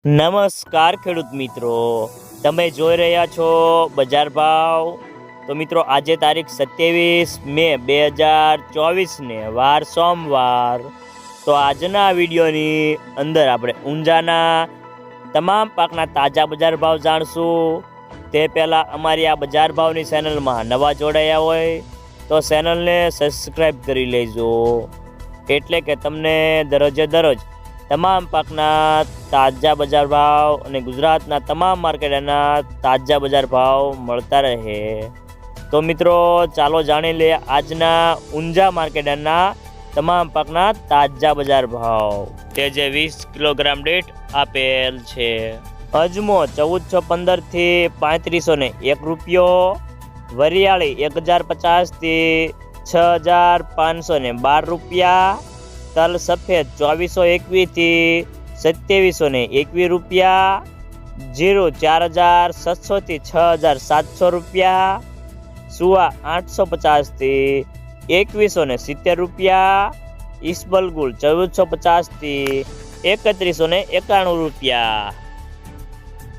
નમસ્કાર ખેડૂત મિત્રો, તમે જોઈ રહ્યા છો બજાર ભાવ। તો મિત્રો આજે તારીખ 27 મે 2024 વાર સોમવાર। તો આજના વિડીયોની અંદર આપણે ઊંઝાના તમામ પાકના તાજા બજાર ભાવ જાણશું। તે પહેલાં અમારી આ બજાર ભાવની ચેનલમાં નવા જોડાયા હોય તો ચેનલને સબસ્ક્રાઈબ કરી લેજો, એટલે કે તમને દરરોજે દરરોજ તમામ પાકના તાજા બજાર ભાવ અને ગુજરાતના તમામ માર્કેટના તાજા બજાર ભાવ મળતા રહે। તો મિત્રો ચાલો જાણી લઈએ આજના ઊંઝા માર્કેટના તમામ પાકના તાજા બજાર ભાવ, તે જે 20 કિલોગ્રામ દીઠ આપેલ છે। અજમો 1415 થી 3501 રૂપિયો, વરિયાળી 1050 થી 6512 રૂપિયા, તલ સફેદ 2421 થી 2721 રૂપિયા, જીરું 4700 થી 6700 રૂપિયા, સુવા 850 થી 2170 રૂપિયા, ઈસબલગુલ 1450 થી 3191 રૂપિયા।